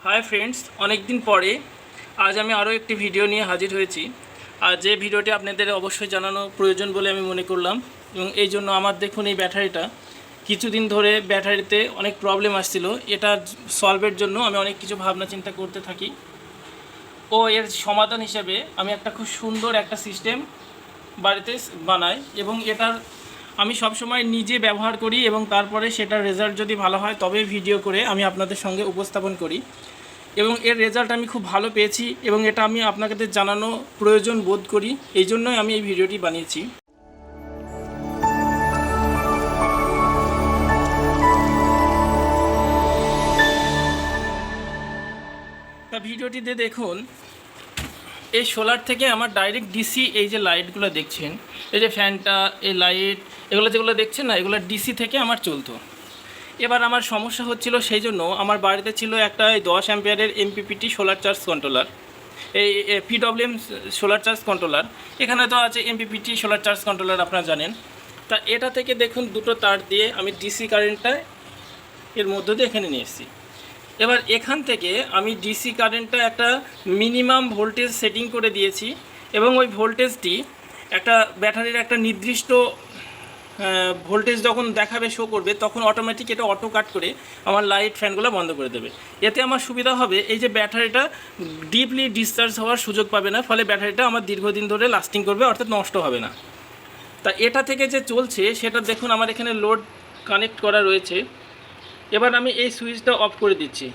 Hi friends, অনেক দিন পরে আজ আমি আরও একটি ভিডিও নিয়ে হাজির হয়েছি। আর যে ভিডিওটি আপনাদের অবশ্যই জানানো প্রয়োজন বলে আমি মনে করলাম, এবং এই জন্য আমার দেখুন এই ব্যাটারিটা কিছুদিন ধরে ব্যাটারিতে অনেক প্রবলেম আসছিল। এটা সলভের জন্য আমি অনেক কিছু ভাবনা চিন্তা করতে থাকি ও এর সমাধান হিসেবে আমি একটা খুব সুন্দর একটা সিস্টেম বাড়িতে বানাই, এবং এটার আমি সবসময় নিজে ব্যবহার করি এবং তারপরে সেটার রেজাল্ট যদি ভালো হয় তবে ভিডিও করে আমি আপনাদের সঙ্গে উপস্থাপন করি। এবং এর রেজাল্ট আমি খুব ভালো পেয়েছি এবং এটা আমি আপনাদের জানানো প্রয়োজন বোধ করি, এই জন্যই আমি এই ভিডিওটি বানিয়েছি। তা ভিডিওটিতে দেখুন, এই সোলার থেকে আমার ডাইরেক্ট ডিসি, এই যে লাইটগুলো দেখছেন, এই যে ফ্যানটা, এই লাইট, এগুলো যেগুলো দেখছেন না, এগুলো ডিসি থেকে আমার চলতো। এবার আমার সমস্যা হচ্ছিল, সেই জন্য আমার বাড়িতে ছিল একটা 10 অ্যাম্পিয়ারের এমপিপিটি সোলার চার্জ কন্ট্রোলার, এই পিডব্লিউএম সোলার চার্জ কন্ট্রোলার। এখানে তো আছে এমপিপিটি সোলার চার্জ কন্ট্রোলার, আপনারা জানেন। তা এটা থেকে দেখুন দুটো তার দিয়ে আমি ডিসি কারেন্টটা এর মধ্য দিয়ে এখানে নিয়ে এসেছি। এবার এখান থেকে আমি ডিসি কারেন্টটা একটা মিনিমাম ভোল্টেজ সেটিং করে দিয়েছি, এবং ওই ভোল্টেজটি একটা ব্যাটারির একটা নির্দিষ্ট ভোল্টেজ যখন দেখাবে, শো করবে, তখন অটোমেটিক এটা অটো কাট করে আমার লাইট ফ্যানগুলো বন্ধ করে দেবে। এতে আমার সুবিধা হবে, এই যে ব্যাটারিটা ডিপলি ডিসচার্জ হওয়ার সুযোগ পাবে না, ফলে ব্যাটারিটা আমার দীর্ঘদিন ধরে লাস্টিং করবে, অর্থাৎ নষ্ট হবে না। তা এটা থেকে যে চলছে সেটা দেখুন, আমার এখানে লোড কানেক্ট করা রয়েছে। এবার আমি এই সুইচটা অফ করে দিচ্ছি,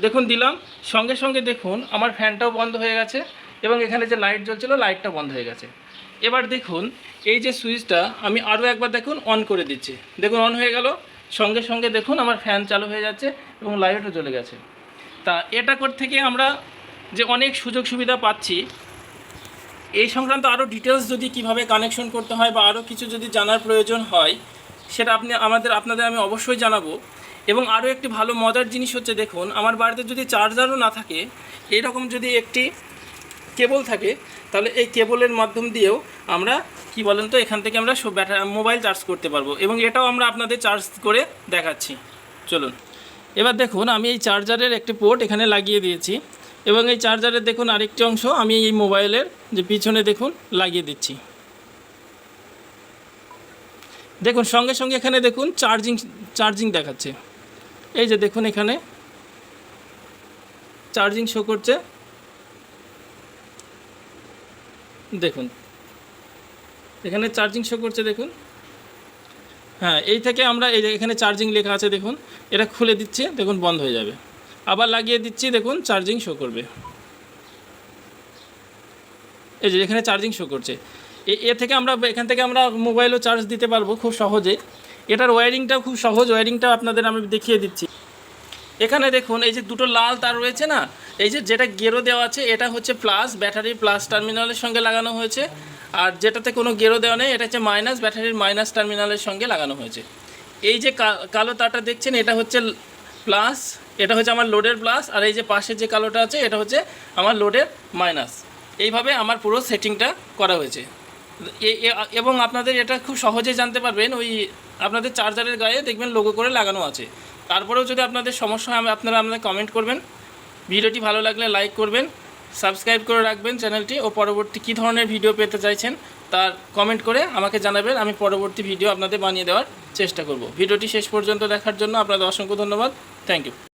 দেখুন দিলাম, সঙ্গে সঙ্গে দেখুন আমার ফ্যানটাও বন্ধ হয়ে গেছে এবং এখানে যে লাইট জ্বলছিল লাইটটা বন্ধ হয়ে গেছে। এবার দেখুন এই যে সুইচটা আমি আরও একবার দেখুন অন করে দিচ্ছি, দেখুন অন হয়ে গেল, সঙ্গে সঙ্গে দেখুন আমার ফ্যান চালু হয়ে যাচ্ছে এবং লাইটও জ্বলে গেছে। তা এটা থেকে আমরা যে অনেক সুযোগ সুবিধা পাচ্ছি, এই সংক্রান্ত আরও ডিটেলস যদি কিভাবে কানেকশন করতে হয় বা আরও কিছু যদি জানার প্রয়োজন হয়, সেটা আপনাদের আমি অবশ্যই জানাবো। এবং আরও একটি ভালো মজার জিনিস হচ্ছে, দেখুন আমার বাড়িতে যদি চার্জারও না থাকে, এইরকম যদি একটি কেবল থাকে, তাহলে এই কেবলের মাধ্যম দিয়েও আমরা কি বলেন তো এখান থেকে আমরা মোবাইল চার্জ করতে পারবো, এবং এটাও আমরা আপনাদের চার্জ করে দেখাচ্ছি। চলুন এবার দেখুন, আমি এই চার্জারের একটি পোর্ট এখানে লাগিয়ে দিয়েছি, এবং এই চার্জারের দেখুন আরেকটি অংশ আমি এই মোবাইলের যে পিছনে দেখুন লাগিয়ে দিচ্ছি। দেখুন সঙ্গে সঙ্গে এখানে দেখুন চার্জিং দেখাচ্ছে, এই যে দেখুন এখানে চার্জিং শো করছে, দেখুন এখানে চার্জিং শো করছে, দেখুন। হ্যাঁ, এই থেকে আমরা এই যে এখানে চার্জিং লেখা আছে, দেখুন এটা খুলে দিচ্ছি, দেখুন বন্ধ হয়ে যাবে, আবার লাগিয়ে দিচ্ছি, দেখুন চার্জিং শো করবে, এই যে এখানে চার্জিং শো করছে। এখান থেকে আমরা মোবাইলও চার্জ দিতে পারবো খুব সহজে। এটার ওয়্যারিংটাও খুব সহজ, ওয়্যারিংটাও আপনাদের আমি দেখিয়ে দিচ্ছি। এখানে দেখুন এই যে দুটো লাল তার রয়েছে না, এই যে যেটা গেরো দেওয়া আছে এটা হচ্ছে প্লাস, ব্যাটারির প্লাস টার্মিনালের সঙ্গে লাগানো হয়েছে, আর যেটাতে কোনো গেরো দেওয়া নেই এটা হচ্ছে মাইনাস, ব্যাটারির মাইনাস টার্মিনালের সঙ্গে লাগানো হয়েছে। এই যে কালো তারটা দেখছেন এটা হচ্ছে প্লাস, এটা হচ্ছে আমার লোডের প্লাস, আর এই যে পাশের যে কালোটা আছে এটা হচ্ছে আমার লোডের মাইনাস। এইভাবে আমার পুরো সেটিংটা করা হয়েছে, এবং আপনাদের এটা খুব সহজে জানতে পারবেন, ওই আপনাদের চার্জারের গায়ে দেখবেন লোগো করে লাগানো আছে। তারপরেও যদি আপনাদের সমস্যা হয় আপনারা কমেন্ট করবেন। ভিডিওটি ভালো লাগলে লাইক করবেন, সাবস্ক্রাইব করে রাখবেন চ্যানেলটি, ও পরবর্তী কী ধরনের ভিডিও পেতে চাইছেন তার কমেন্ট করে আমাকে জানাবেন, আমি পরবর্তী ভিডিও আপনাদের বানিয়ে দেওয়ার চেষ্টা করব। ভিডিওটি শেষ পর্যন্ত দেখার জন্য আপনাদের অসংখ্য ধন্যবাদ। Thank you.